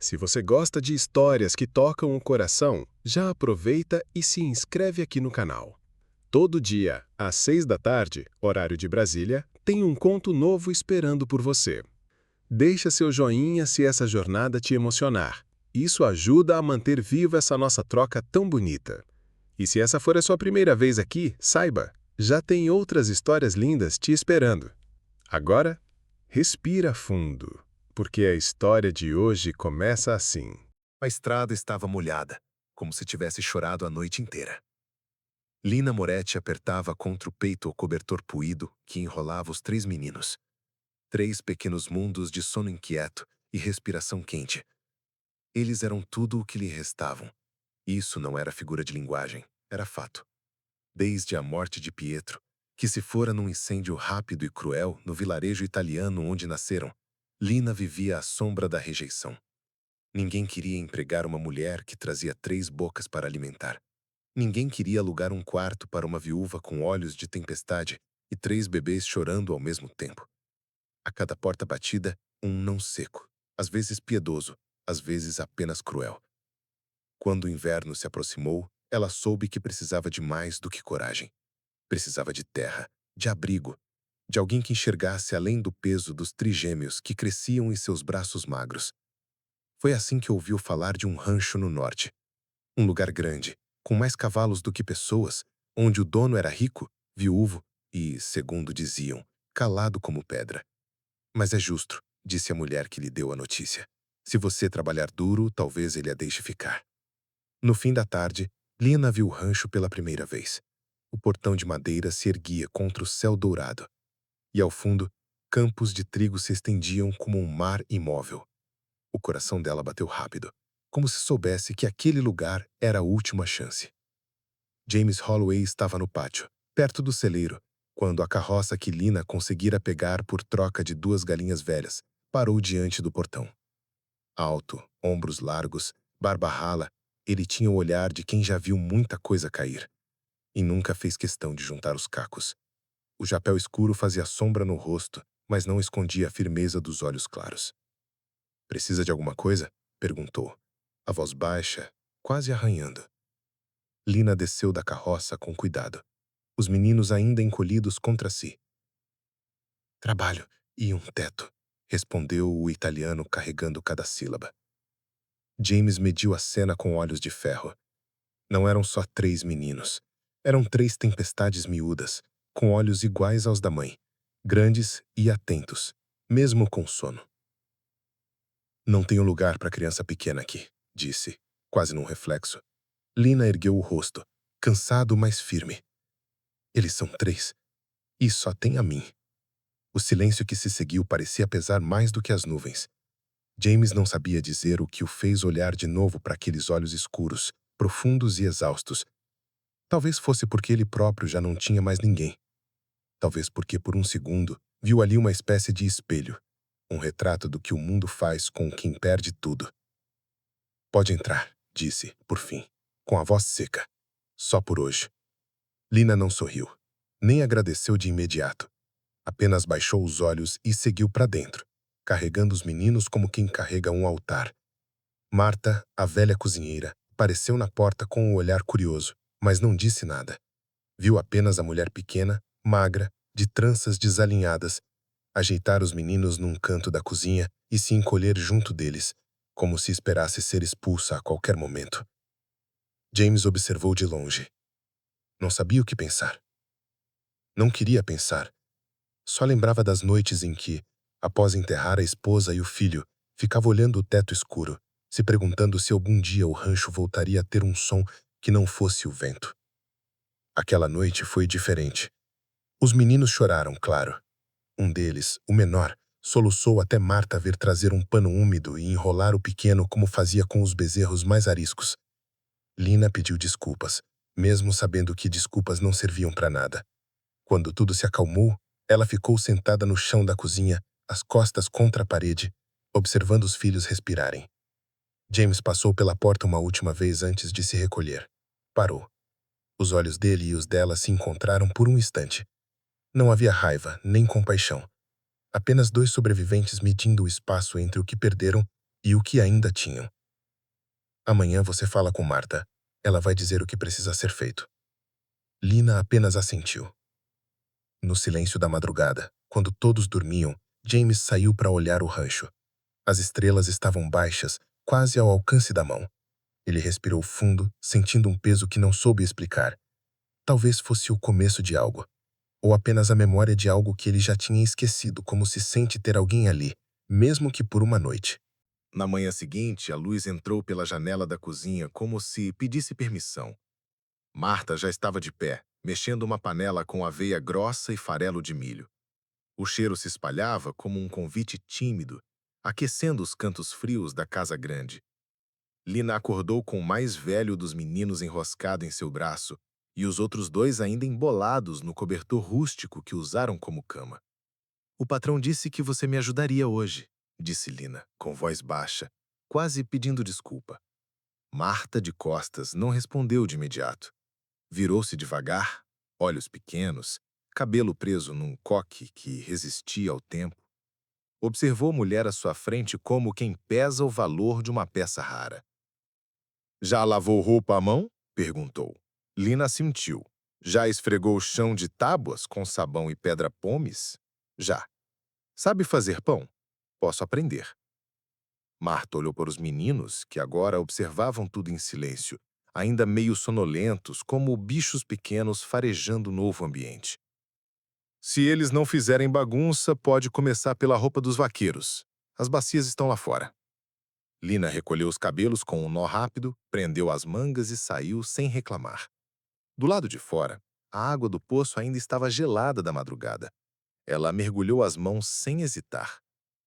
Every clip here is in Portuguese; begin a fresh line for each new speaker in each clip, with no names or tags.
Se você gosta de histórias que tocam o coração, já aproveita e se inscreve aqui no canal. Todo dia, às 6 da tarde, horário de Brasília, tem um conto novo esperando por você. Deixa seu joinha se essa jornada te emocionar. Isso ajuda a manter viva essa nossa troca tão bonita. E se essa for a sua primeira vez aqui, saiba, já tem outras histórias lindas te esperando. Agora, respira fundo, porque a história de hoje começa assim.
A estrada estava molhada, como se tivesse chorado a noite inteira. Lina Moretti apertava contra o peito o cobertor puído que enrolava os 3 meninos. 3 pequenos mundos de sono inquieto e respiração quente. Eles eram tudo o que lhe restavam. Isso não era figura de linguagem, era fato. Desde a morte de Pietro, que se fora num incêndio rápido e cruel no vilarejo italiano onde nasceram, Lina vivia à sombra da rejeição. Ninguém queria empregar uma mulher que trazia 3 bocas para alimentar. Ninguém queria alugar um quarto para uma viúva com olhos de tempestade e 3 bebês chorando ao mesmo tempo. A cada porta batida, um não seco, às vezes piedoso, às vezes apenas cruel. Quando o inverno se aproximou, ela soube que precisava de mais do que coragem. Precisava de terra, de abrigo, de alguém que enxergasse além do peso dos trigêmeos que cresciam em seus braços magros. Foi assim que ouviu falar de um rancho no norte. Um lugar grande, com mais cavalos do que pessoas, onde o dono era rico, viúvo e, segundo diziam, calado como pedra. Mas é justo, disse a mulher que lhe deu a notícia. Se você trabalhar duro, talvez ele a deixe ficar. No fim da tarde, Lina viu o rancho pela primeira vez. O portão de madeira se erguia contra o céu dourado. E ao fundo, campos de trigo se estendiam como um mar imóvel. O coração dela bateu rápido, como se soubesse que aquele lugar era a última chance. James Holloway estava no pátio, perto do celeiro, quando a carroça que Lina conseguira pegar por troca de 2 galinhas velhas parou diante do portão. Alto, ombros largos, barba rala, ele tinha o olhar de quem já viu muita coisa cair. E nunca fez questão de juntar os cacos. O chapéu escuro fazia sombra no rosto, mas não escondia a firmeza dos olhos claros. "Precisa de alguma coisa?" perguntou, a voz baixa, quase arranhando. Lina desceu da carroça com cuidado, os meninos ainda encolhidos contra si. "Trabalho e um teto", respondeu o italiano carregando cada sílaba. James mediu a cena com olhos de ferro. Não eram só 3 meninos. Eram 3 tempestades miúdas, com olhos iguais aos da mãe, grandes e atentos, mesmo com sono. "Não tenho lugar para criança pequena aqui", disse, quase num reflexo. Lina ergueu o rosto, cansado, mas firme. "Eles são 3. E só tem a mim." O silêncio que se seguiu parecia pesar mais do que as nuvens. James não sabia dizer o que o fez olhar de novo para aqueles olhos escuros, profundos e exaustos. Talvez fosse porque ele próprio já não tinha mais ninguém. Talvez porque por um segundo viu ali uma espécie de espelho, um retrato do que o mundo faz com quem perde tudo. "Pode entrar", disse, por fim, com a voz seca. "Só por hoje." Lina não sorriu, nem agradeceu de imediato. Apenas baixou os olhos e seguiu para dentro, carregando os meninos como quem carrega um altar. Marta, a velha cozinheira, apareceu na porta com um olhar curioso, mas não disse nada. Viu apenas a mulher pequena, magra, de tranças desalinhadas, ajeitar os meninos num canto da cozinha e se encolher junto deles, como se esperasse ser expulsa a qualquer momento. James observou de longe. Não sabia o que pensar. Não queria pensar. Só lembrava das noites em que, após enterrar a esposa e o filho, ficava olhando o teto escuro, se perguntando se algum dia o rancho voltaria a ter um som que não fosse o vento. Aquela noite foi diferente. Os meninos choraram, claro. Um deles, o menor, soluçou até Marta ver trazer um pano úmido e enrolar o pequeno como fazia com os bezerros mais ariscos. Lina pediu desculpas, mesmo sabendo que desculpas não serviam para nada. Quando tudo se acalmou, ela ficou sentada no chão da cozinha, as costas contra a parede, observando os filhos respirarem. James passou pela porta uma última vez antes de se recolher. Parou. Os olhos dele e os dela se encontraram por um instante. Não havia raiva, nem compaixão. Apenas 2 sobreviventes medindo o espaço entre o que perderam E o que ainda tinham? Amanhã você fala com Marta. Ela vai dizer o que precisa ser feito. Lina apenas assentiu. No silêncio da madrugada, quando todos dormiam, James saiu para olhar o rancho. As estrelas estavam baixas, quase ao alcance da mão. Ele respirou fundo, sentindo um peso que não soube explicar. Talvez fosse o começo de algo. Ou apenas a memória de algo que ele já tinha esquecido, como se sente ter alguém ali, mesmo que por uma noite. Na manhã seguinte, a luz entrou pela janela da cozinha como se pedisse permissão. Marta já estava de pé, mexendo uma panela com aveia grossa e farelo de milho. O cheiro se espalhava como um convite tímido, aquecendo os cantos frios da casa grande. Lina acordou com o mais velho dos meninos enroscado em seu braço e os outros dois ainda embolados no cobertor rústico que usaram como cama. "O patrão disse que você me ajudaria hoje", disse Lina, com voz baixa, quase pedindo desculpa. Marta, de costas, não respondeu de imediato. Virou-se devagar, olhos pequenos, cabelo preso num coque que resistia ao tempo. Observou a mulher à sua frente como quem pesa o valor de uma peça rara. "Já lavou roupa à mão?" perguntou. Lina assentiu. "Já esfregou o chão de tábuas com sabão e pedra-pomes?" "Já." "Sabe fazer pão?" "Posso aprender." Marta olhou para os meninos, que agora observavam tudo em silêncio, ainda meio sonolentos, como bichos pequenos farejando o novo ambiente. "Se eles não fizerem bagunça, pode começar pela roupa dos vaqueiros. As bacias estão lá fora." Lina recolheu os cabelos com um nó rápido, prendeu as mangas e saiu sem reclamar. Do lado de fora, a água do poço ainda estava gelada da madrugada. Ela mergulhou as mãos sem hesitar.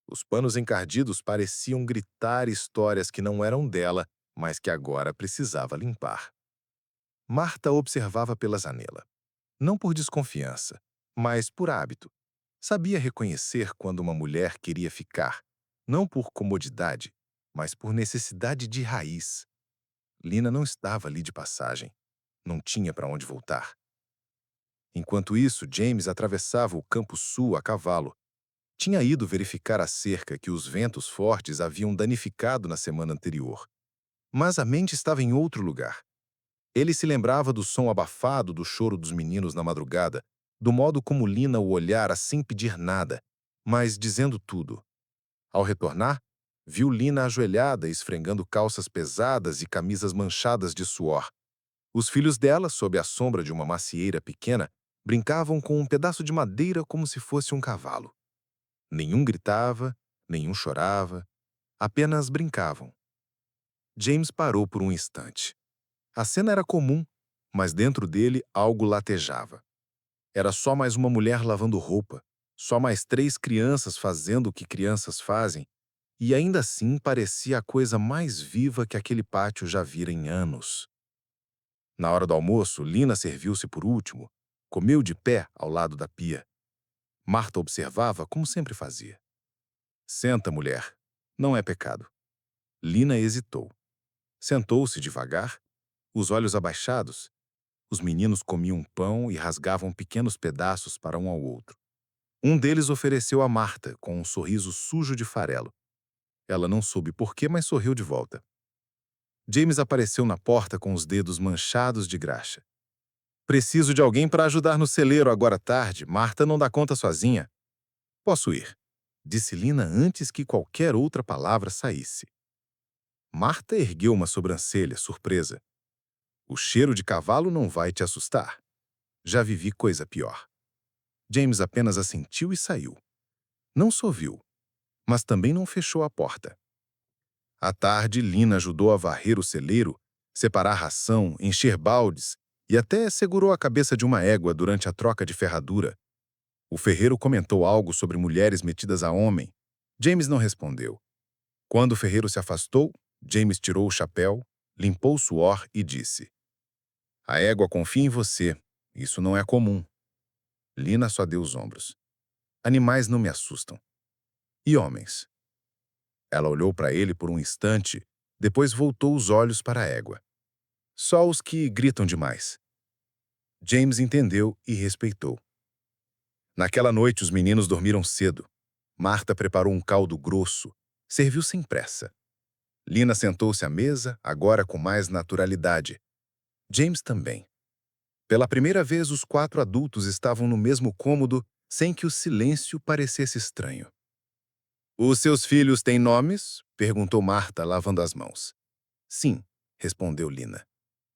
Os panos encardidos pareciam gritar histórias que não eram dela, mas que agora precisava limpar. Marta observava pela janela. Não por desconfiança, mas por hábito. Sabia reconhecer quando uma mulher queria ficar, não por comodidade, mas por necessidade de raiz. Lina não estava ali de passagem. Não tinha para onde voltar. Enquanto isso, James atravessava o campo sul a cavalo. Tinha ido verificar a cerca que os ventos fortes haviam danificado na semana anterior. Mas a mente estava em outro lugar. Ele se lembrava do som abafado do choro dos meninos na madrugada, do modo como Lina o olhara sem pedir nada, mas dizendo tudo. Ao retornar, viu Lina ajoelhada esfregando calças pesadas e camisas manchadas de suor. Os filhos dela, sob a sombra de uma macieira pequena, brincavam com um pedaço de madeira como se fosse um cavalo. Nenhum gritava, nenhum chorava, apenas brincavam. James parou por um instante. A cena era comum, mas dentro dele algo latejava. Era só mais uma mulher lavando roupa, só mais 3 crianças fazendo o que crianças fazem, e ainda assim parecia a coisa mais viva que aquele pátio já vira em anos. Na hora do almoço, Lina serviu-se por último, comeu de pé ao lado da pia. Marta observava como sempre fazia. "Senta, mulher. Não é pecado." Lina hesitou. Sentou-se devagar, os olhos abaixados. Os meninos comiam pão e rasgavam pequenos pedaços para um ao outro. Um deles ofereceu a Marta, com um sorriso sujo de farelo. Ela não soube por quê, mas sorriu de volta. James apareceu na porta com os dedos manchados de graxa. "Preciso de alguém para ajudar no celeiro agora à tarde. Marta não dá conta sozinha." "Posso ir", disse Lina antes que qualquer outra palavra saísse. Marta ergueu uma sobrancelha, surpresa. "O cheiro de cavalo não vai te assustar. Já vivi coisa pior." James apenas assentiu e saiu. Não sorriu, mas também não fechou a porta. À tarde, Lina ajudou a varrer o celeiro, separar ração, encher baldes e até segurou a cabeça de uma égua durante a troca de ferradura. O ferreiro comentou algo sobre mulheres metidas a homem. James não respondeu. Quando o ferreiro se afastou, James tirou o chapéu, limpou o suor e disse: "A égua confia em você. Isso não é comum." Lina só deu os ombros. "Animais não me assustam." "E homens?" Ela olhou para ele por um instante, depois voltou os olhos para a égua. "Só os que gritam demais." James entendeu e respeitou. Naquela noite, os meninos dormiram cedo. Marta preparou um caldo grosso, serviu sem pressa. Lina sentou-se à mesa, agora com mais naturalidade. James também. Pela primeira vez, os 4 adultos estavam no mesmo cômodo, sem que o silêncio parecesse estranho. Os seus filhos têm nomes? Perguntou Marta, lavando as mãos. Sim, respondeu Lina.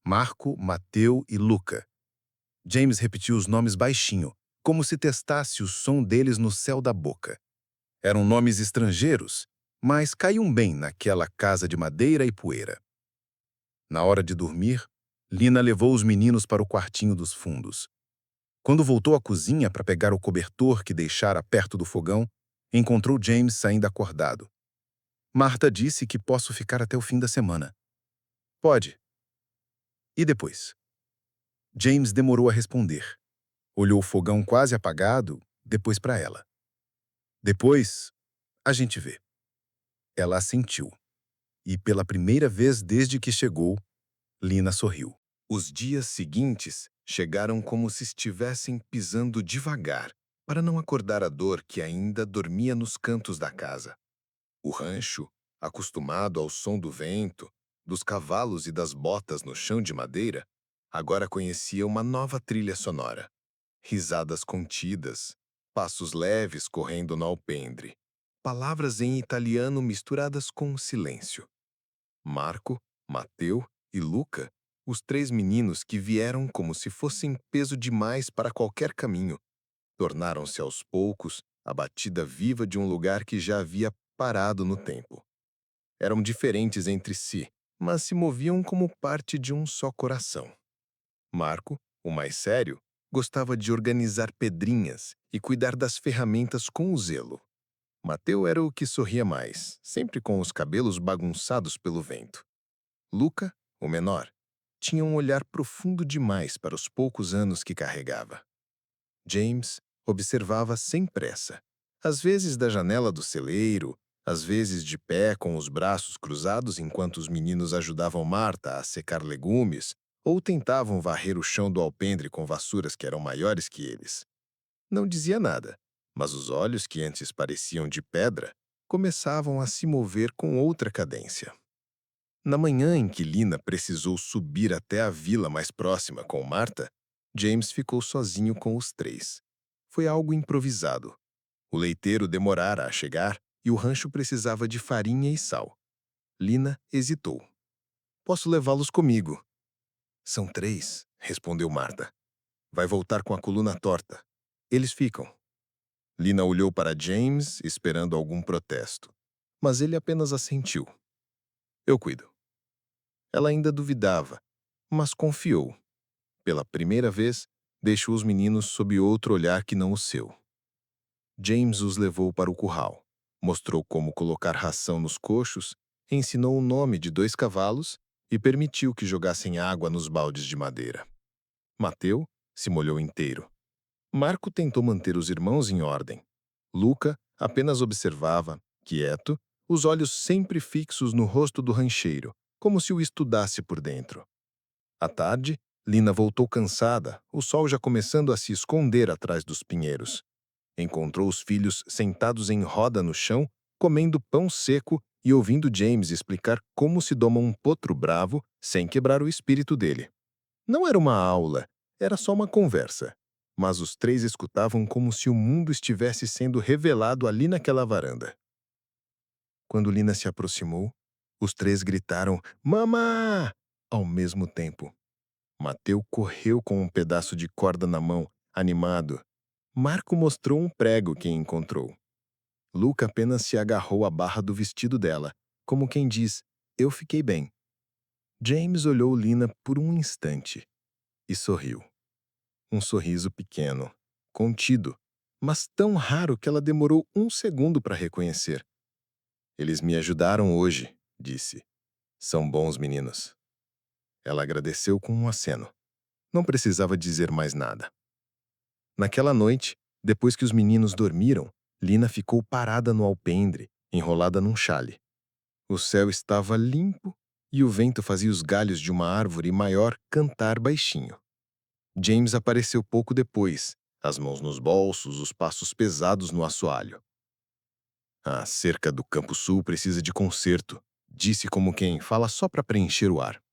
Marco, Mateu e Luca. James repetiu os nomes baixinho, como se testasse o som deles no céu da boca. Eram nomes estrangeiros, mas caíam bem naquela casa de madeira e poeira. Na hora de dormir, Lina levou os meninos para o quartinho dos fundos. Quando voltou à cozinha para pegar o cobertor que deixara perto do fogão, encontrou James ainda acordado. Marta disse que posso ficar até o fim da semana. Pode. E depois? James demorou a responder. Olhou o fogão quase apagado, depois para ela. Depois, a gente vê. Ela assentiu. E pela primeira vez desde que chegou, Lina sorriu. Os dias seguintes chegaram como se estivessem pisando devagar, para não acordar a dor que ainda dormia nos cantos da casa. O rancho, acostumado ao som do vento, dos cavalos e das botas no chão de madeira, agora conhecia uma nova trilha sonora. Risadas contidas, passos leves correndo no alpendre, palavras em italiano misturadas com o silêncio. Marco, Mateu e Luca, os 3 meninos que vieram como se fossem peso demais para qualquer caminho, tornaram-se aos poucos a batida viva de um lugar que já havia parado no tempo. Eram diferentes entre si, mas se moviam como parte de um só coração. Marco, o mais sério, gostava de organizar pedrinhas e cuidar das ferramentas com zelo. Mateu era o que sorria mais, sempre com os cabelos bagunçados pelo vento. Luca, o menor, tinha um olhar profundo demais para os poucos anos que carregava. James observava sem pressa, às vezes da janela do celeiro, às vezes de pé com os braços cruzados enquanto os meninos ajudavam Marta a secar legumes ou tentavam varrer o chão do alpendre com vassouras que eram maiores que eles. Não dizia nada, mas os olhos, que antes pareciam de pedra, começavam a se mover com outra cadência. Na manhã em que Lina precisou subir até a vila mais próxima com Marta, James ficou sozinho com os 3. Foi algo improvisado. O leiteiro demorara a chegar e o rancho precisava de farinha e sal. Lina hesitou. Posso levá-los comigo? São 3, respondeu Marta. Vai voltar com a coluna torta. Eles ficam. Lina olhou para James, esperando algum protesto, mas ele apenas assentiu. Eu cuido. Ela ainda duvidava, mas confiou. Pela primeira vez, deixou os meninos sob outro olhar que não o seu. James os levou para o curral, mostrou como colocar ração nos coxos, ensinou o nome de 2 cavalos e permitiu que jogassem água nos baldes de madeira. Mateu se molhou inteiro. Marco tentou manter os irmãos em ordem. Luca apenas observava, quieto, os olhos sempre fixos no rosto do rancheiro, como se o estudasse por dentro. À tarde, Lina voltou cansada, o sol já começando a se esconder atrás dos pinheiros. Encontrou os filhos sentados em roda no chão, comendo pão seco e ouvindo James explicar como se doma um potro bravo sem quebrar o espírito dele. Não era uma aula, era só uma conversa. Mas os 3 escutavam como se o mundo estivesse sendo revelado ali naquela varanda. Quando Lina se aproximou, os 3 gritaram "Mamá!" ao mesmo tempo. Mateu correu com um pedaço de corda na mão, animado. Marco mostrou um prego que encontrou. Luca apenas se agarrou à barra do vestido dela, como quem diz, eu fiquei bem. James olhou Lina por um instante e sorriu. Um sorriso pequeno, contido, mas tão raro que ela demorou 1 segundo para reconhecer. Eles me ajudaram hoje, disse. São bons meninos. Ela agradeceu com um aceno. Não precisava dizer mais nada. Naquela noite, depois que os meninos dormiram, Lina ficou parada no alpendre, enrolada num chale. O céu estava limpo e o vento fazia os galhos de uma árvore maior cantar baixinho. James apareceu pouco depois, as mãos nos bolsos, os passos pesados no assoalho. A cerca do Campo Sul precisa de conserto, Disse como quem fala só para preencher o ar.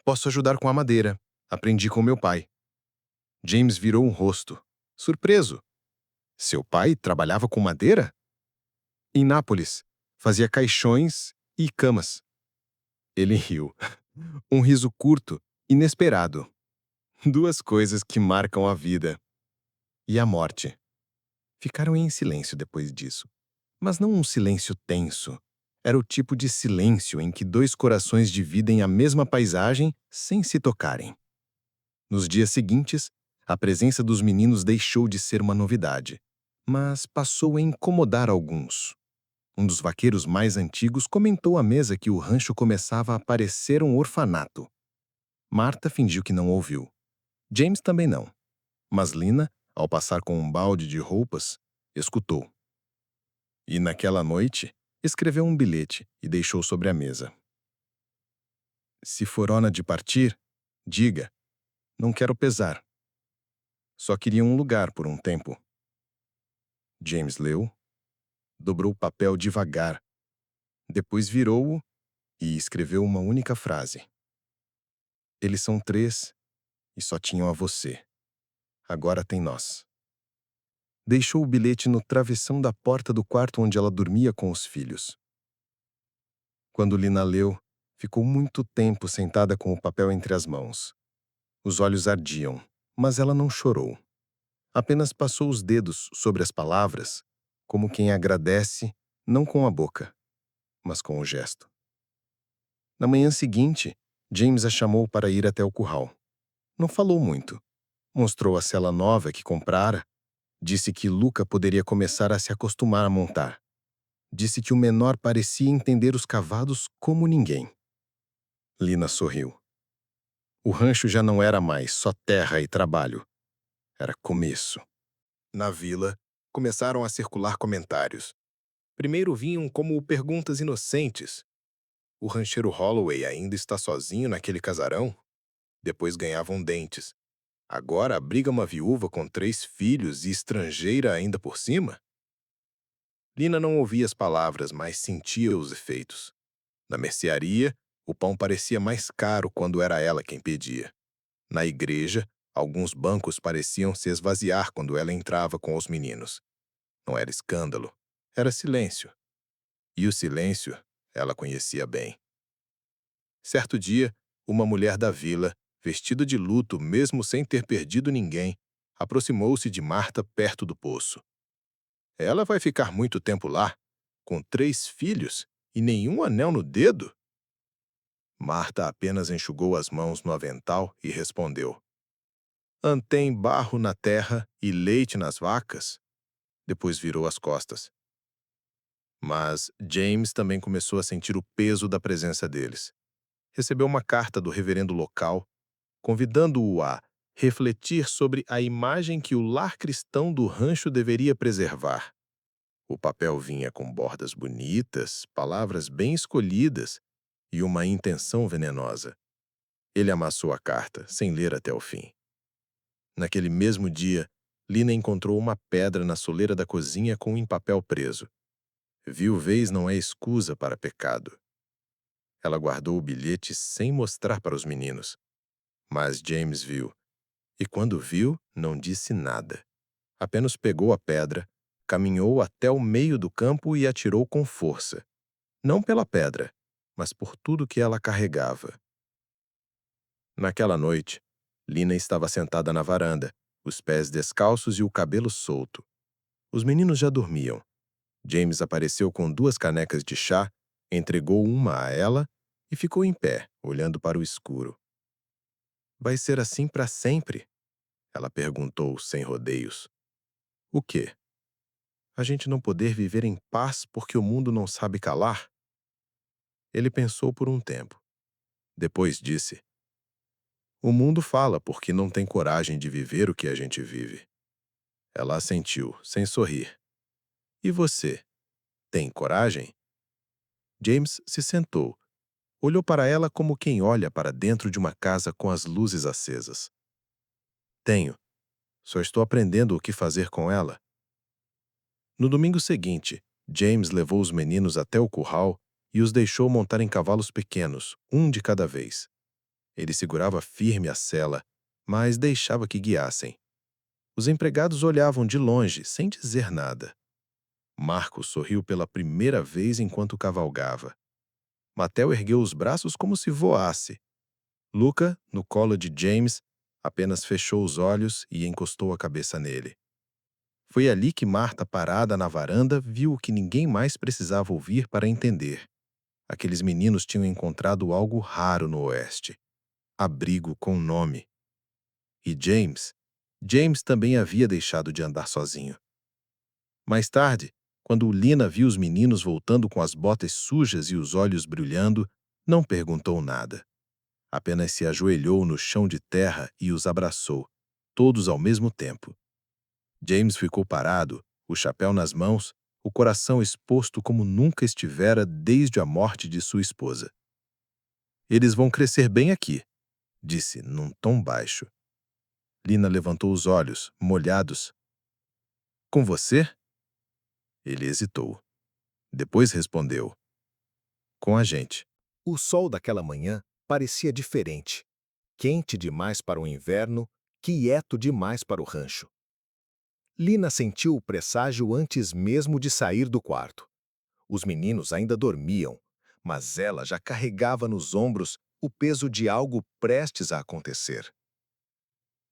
Posso ajudar com a madeira. Aprendi com meu pai. James virou um rosto, surpreso. Seu pai trabalhava com madeira? Em Nápoles, fazia caixões e camas. Ele riu. Um riso curto, inesperado. Duas coisas que marcam a vida. E a morte. Ficaram em silêncio depois disso. Mas não um silêncio tenso. Era o tipo de silêncio em que dois corações dividem a mesma paisagem sem se tocarem. Nos dias seguintes, a presença dos meninos deixou de ser uma novidade, mas passou a incomodar alguns. Um dos vaqueiros mais antigos comentou à mesa que o rancho começava a parecer um orfanato. Marta fingiu que não ouviu. James também não. Mas Lina, ao passar com um balde de roupas, escutou. E naquela noite, escreveu um bilhete e deixou sobre a mesa. Se for hora de partir, diga, não quero pesar. Só queria um lugar por um tempo. James leu, dobrou o papel devagar, depois virou-o e escreveu uma única frase. Eles são 3 e só tinham a você. Agora tem nós. Deixou o bilhete no travessão da porta do quarto onde ela dormia com os filhos. Quando Lina leu, ficou muito tempo sentada com o papel entre as mãos. Os olhos ardiam, mas ela não chorou. Apenas passou os dedos sobre as palavras, como quem agradece, não com a boca, mas com o gesto. Na manhã seguinte, James a chamou para ir até o curral. Não falou muito. Mostrou a sela nova que comprara. Disse que Luca poderia começar a se acostumar a montar. Disse que o menor parecia entender os cavalos como ninguém. Lina sorriu. O rancho já não era mais só terra e trabalho. Era começo. Na vila, começaram a circular comentários. Primeiro vinham como perguntas inocentes. O rancheiro Holloway ainda está sozinho naquele casarão? Depois ganhavam dentes. Agora abriga uma viúva com 3 filhos e estrangeira ainda por cima? Lina não ouvia as palavras, mas sentia os efeitos. Na mercearia, o pão parecia mais caro quando era ela quem pedia. Na igreja, alguns bancos pareciam se esvaziar quando ela entrava com os meninos. Não era escândalo, era silêncio. E o silêncio ela conhecia bem. Certo dia, uma mulher da vila, vestida de luto mesmo sem ter perdido ninguém, aproximou-se de Marta perto do poço. Ela vai ficar muito tempo lá, com 3 filhos e nenhum anel no dedo? Marta apenas enxugou as mãos no avental e respondeu. Tem barro na terra e leite nas vacas? Depois virou as costas. Mas James também começou a sentir o peso da presença deles. Recebeu uma carta do reverendo local, convidando-o a refletir sobre a imagem que o lar cristão do rancho deveria preservar. O papel vinha com bordas bonitas, palavras bem escolhidas e uma intenção venenosa. Ele amassou a carta, sem ler até o fim. Naquele mesmo dia, Lina encontrou uma pedra na soleira da cozinha com um papel preso. Viuvez não é escusa para pecado. Ela guardou o bilhete sem mostrar para os meninos. Mas James viu. E quando viu, não disse nada. Apenas pegou a pedra, caminhou até o meio do campo e atirou com força. Não pela pedra, mas por tudo que ela carregava. Naquela noite, Lina estava sentada na varanda, os pés descalços e o cabelo solto. Os meninos já dormiam. James apareceu com 2 canecas de chá, entregou uma a ela e ficou em pé, olhando para o escuro. Vai ser assim para sempre? Ela perguntou, sem rodeios. O quê? A gente não poder viver em paz porque o mundo não sabe calar? Ele pensou por um tempo. Depois disse: O mundo fala porque não tem coragem de viver o que a gente vive. Ela assentiu, sem sorrir. E você? Tem coragem? James se sentou. Olhou para ela como quem olha para dentro de uma casa com as luzes acesas. Tenho. Só estou aprendendo o que fazer com ela. No domingo seguinte, James levou os meninos até o curral e os deixou montar em cavalos pequenos, um de cada vez. Ele segurava firme a sela, mas deixava que guiassem. Os empregados olhavam de longe, sem dizer nada. Marcos sorriu pela primeira vez enquanto cavalgava. Mateo ergueu os braços como se voasse. Luca, no colo de James, apenas fechou os olhos e encostou a cabeça nele. Foi ali que Marta, parada na varanda, viu o que ninguém mais precisava ouvir para entender. Aqueles meninos tinham encontrado algo raro no oeste. Abrigo com nome. E James também havia deixado de andar sozinho. Mais tarde, quando Lina viu os meninos voltando com as botas sujas e os olhos brilhando, não perguntou nada. Apenas se ajoelhou no chão de terra e os abraçou, todos ao mesmo tempo. James ficou parado, o chapéu nas mãos, o coração exposto como nunca estivera desde a morte de sua esposa. "Eles vão crescer bem aqui", disse num tom baixo. Lina levantou os olhos, molhados. "Com você?" Ele hesitou. Depois respondeu. "Com a gente."
O sol daquela manhã parecia diferente. Quente demais para o inverno, quieto demais para o rancho. Lina sentiu o presságio antes mesmo de sair do quarto. Os meninos ainda dormiam, mas ela já carregava nos ombros o peso de algo prestes a acontecer.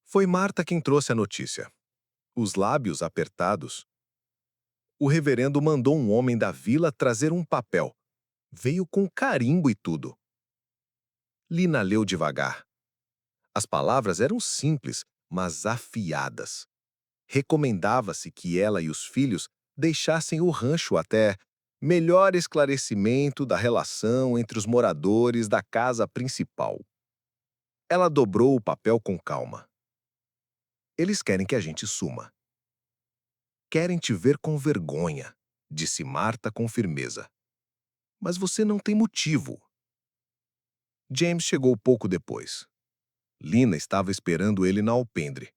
Foi Marta quem trouxe a notícia. Os lábios apertados. O reverendo mandou um homem da vila trazer um papel. Veio com carimbo e tudo. Lina leu devagar. As palavras eram simples, mas afiadas. Recomendava-se que ela e os filhos deixassem o rancho até melhor esclarecimento da relação entre os moradores da casa principal. Ela dobrou o papel com calma. Eles querem que a gente suma. Querem te ver com vergonha, disse Marta com firmeza. Mas você não tem motivo. James chegou pouco depois. Lina estava esperando ele na alpendre.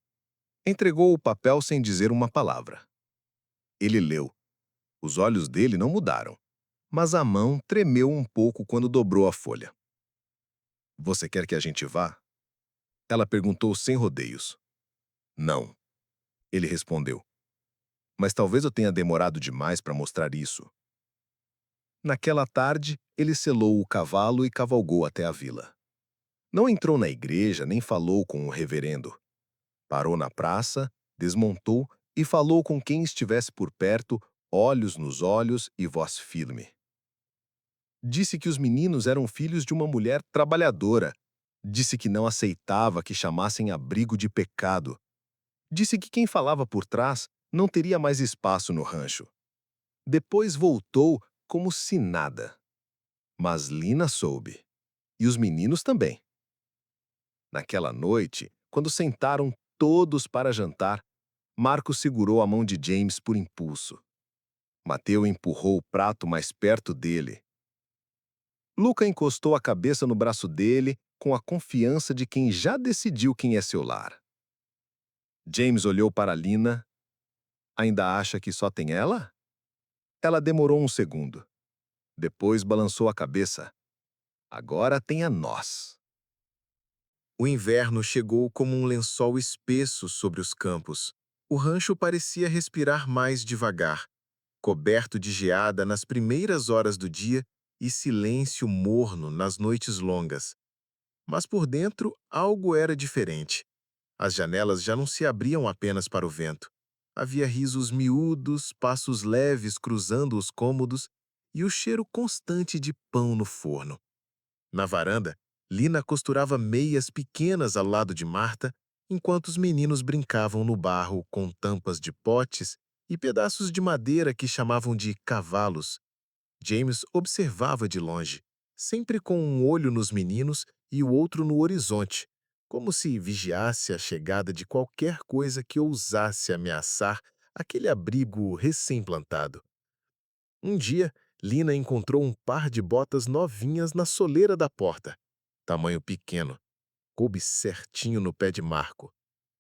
Entregou o papel sem dizer uma palavra. Ele leu. Os olhos dele não mudaram, mas a mão tremeu um pouco quando dobrou a folha. "Você quer que a gente vá?" Ela perguntou sem rodeios. "Não." Ele respondeu. "Mas talvez eu tenha demorado demais para mostrar isso." Naquela tarde, ele selou o cavalo e cavalgou até a vila. Não entrou na igreja nem falou com o reverendo. Parou na praça, desmontou e falou com quem estivesse por perto, olhos nos olhos e voz firme. Disse que os meninos eram filhos de uma mulher trabalhadora. Disse que não aceitava que chamassem abrigo de pecado. Disse que quem falava por trás não teria mais espaço no rancho. Depois voltou como se nada. Mas Lina soube. E os meninos também. Naquela noite, quando sentaram todos para jantar, Marcos segurou a mão de James por impulso. Mateo empurrou o prato mais perto dele. Luca encostou a cabeça no braço dele com a confiança de quem já decidiu quem é seu lar. James olhou para Lina. "Ainda acha que só tem ela?" Ela demorou um segundo. Depois balançou a cabeça. "Agora tem a nós." O inverno chegou como um lençol espesso sobre os campos. O rancho parecia respirar mais devagar, coberto de geada nas primeiras horas do dia e silêncio morno nas noites longas. Mas por dentro algo era diferente. As janelas já não se abriam apenas para o vento. Havia risos miúdos, passos leves cruzando os cômodos e o cheiro constante de pão no forno. Na varanda, Lina costurava meias pequenas ao lado de Marta, enquanto os meninos brincavam no barro com tampas de potes e pedaços de madeira que chamavam de cavalos. James observava de longe, sempre com um olho nos meninos e o outro no horizonte, como se vigiasse a chegada de qualquer coisa que ousasse ameaçar aquele abrigo recém-plantado. Um dia, Lina encontrou um par de botas novinhas na soleira da porta. Tamanho pequeno. Coube certinho no pé de Marco.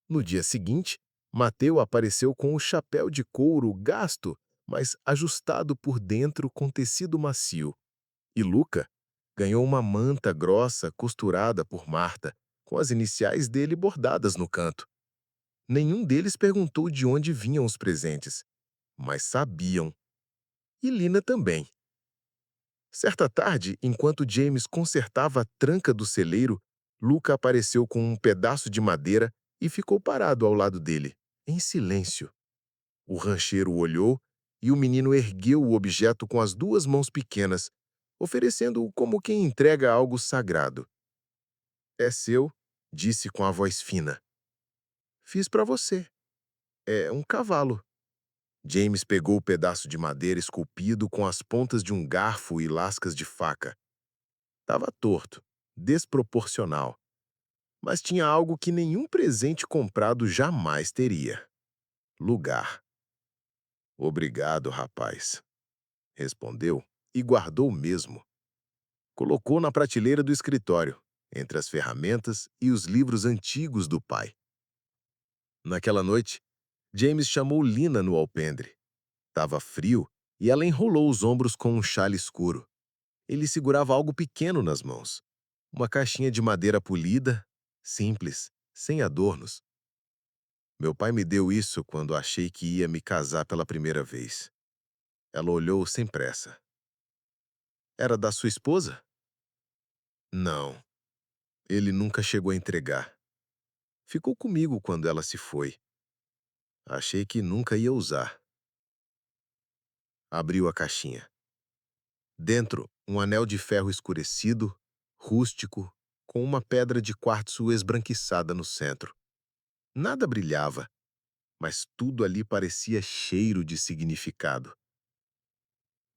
No dia seguinte, Mateu apareceu com o chapéu de couro gasto, mas ajustado por dentro com tecido macio.
E Luca ganhou uma manta grossa costurada por Marta, com as iniciais dele bordadas no canto. Nenhum deles perguntou de onde vinham os presentes, mas sabiam. E Lina também. Certa tarde, enquanto James consertava a tranca do celeiro, Luca apareceu com um pedaço de madeira e ficou parado ao lado dele, em silêncio. O rancheiro olhou e o menino ergueu o objeto com as duas mãos pequenas, oferecendo-o como quem entrega algo sagrado. "É seu", disse com a voz fina. "Fiz para você. É um cavalo." James pegou o pedaço de madeira esculpido com as pontas de um garfo e lascas de faca. Estava torto, desproporcional, mas tinha algo que nenhum presente comprado jamais teria: lugar. "Obrigado, rapaz", respondeu e guardou mesmo. Colocou na prateleira do escritório, entre as ferramentas e os livros antigos do pai. Naquela noite, James chamou Lina no alpendre. Estava frio e ela enrolou os ombros com um xale escuro. Ele segurava algo pequeno nas mãos. Uma caixinha de madeira polida, simples, sem adornos. "Meu pai me deu isso quando achei que ia me casar pela primeira vez." Ela olhou sem pressa. "Era da sua esposa?" "Não. Ele nunca chegou a entregar. Ficou comigo quando ela se foi. Achei que nunca ia usar." Abriu a caixinha. Dentro, um anel de ferro escurecido, rústico, com uma pedra de quartzo esbranquiçada no centro. Nada brilhava, mas tudo ali parecia cheiro de significado.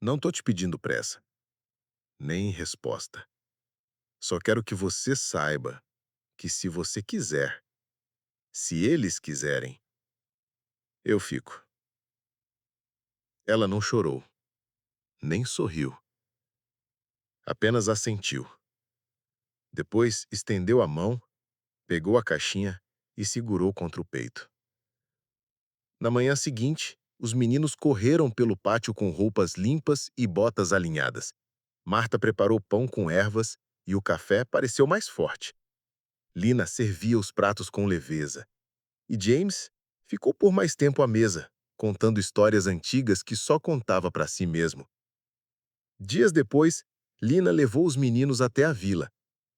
"Não tô te pedindo pressa, nem resposta. Só quero que você saiba que se você quiser, se eles quiserem, eu fico." Ela não chorou, nem sorriu. Apenas assentiu. Depois estendeu a mão, pegou a caixinha e segurou contra o peito. Na manhã seguinte, os meninos correram pelo pátio com roupas limpas e botas alinhadas. Marta preparou pão com ervas e o café pareceu mais forte. Lina servia os pratos com leveza. E James ficou por mais tempo à mesa, contando histórias antigas que só contava para si mesmo. Dias depois, Lina levou os meninos até a vila.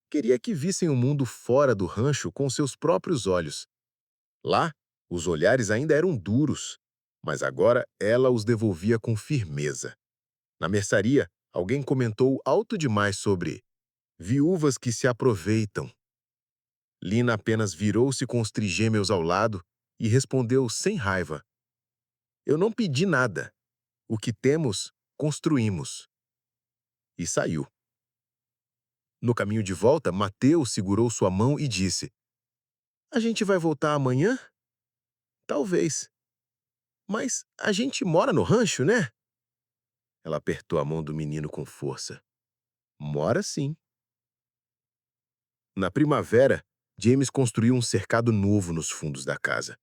Queria que vissem o mundo fora do rancho com seus próprios olhos. Lá, os olhares ainda eram duros, mas agora ela os devolvia com firmeza. Na mercearia, alguém comentou alto demais sobre viúvas que se aproveitam. Lina apenas virou-se com os trigêmeos ao lado e respondeu sem raiva: "Eu não pedi nada. O que temos, construímos." E saiu. No caminho de volta, Mateus segurou sua mão e disse: "A gente vai voltar amanhã? Talvez. Mas a gente mora no rancho, né?" Ela apertou a mão do menino com força. "Mora sim." Na primavera, James construiu um cercado novo nos fundos da casa.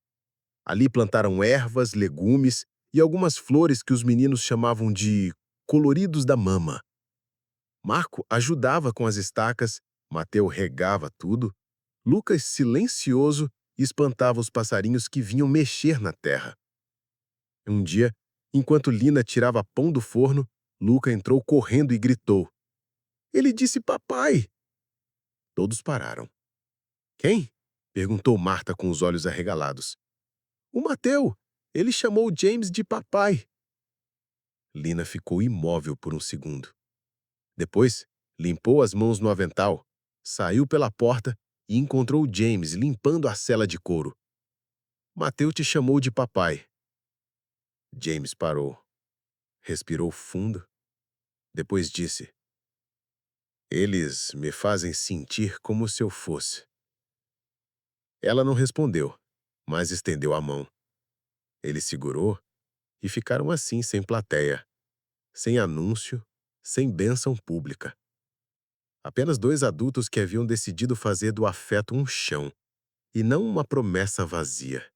Ali plantaram ervas, legumes e algumas flores que os meninos chamavam de coloridos da mama. Marco ajudava com as estacas, Mateu regava tudo, Lucas, silencioso, espantava os passarinhos que vinham mexer na terra. Um dia, enquanto Lina tirava pão do forno, Luca entrou correndo e gritou: "Ele disse papai!" Todos pararam. "Quem?" perguntou Marta com os olhos arregalados. "O Mateu! Ele chamou James de papai." Lina ficou imóvel por um segundo. Depois, limpou as mãos no avental, saiu pela porta e encontrou James limpando a sela de couro. "Mateu te chamou de papai." James parou, respirou fundo, depois disse: "Eles me fazem sentir como se eu fosse." Ela não respondeu, mas estendeu a mão. Ele segurou e ficaram assim sem plateia, sem anúncio, sem bênção pública. Apenas dois adultos que haviam decidido fazer do afeto um chão, e não uma promessa vazia.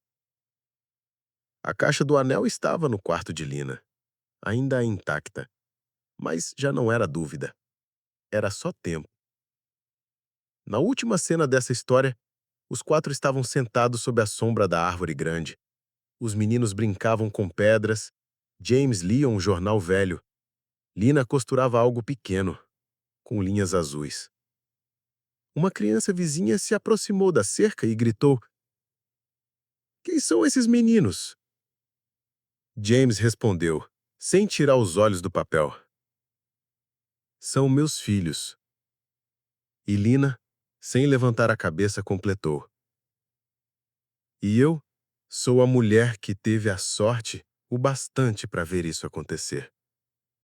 A caixa do anel estava no quarto de Lina, ainda intacta, mas já não era dúvida. era só tempo. Na última cena dessa história, os 4 estavam sentados sob a sombra da árvore grande. Os meninos brincavam com pedras, James lia um jornal velho, Lina costurava algo pequeno, com linhas azuis. Uma criança vizinha se aproximou da cerca e gritou: "Quem são esses meninos?" James respondeu, sem tirar os olhos do papel: "São meus filhos." E Lina, sem levantar a cabeça, completou: "E eu sou a mulher que teve a sorte o bastante para ver isso acontecer."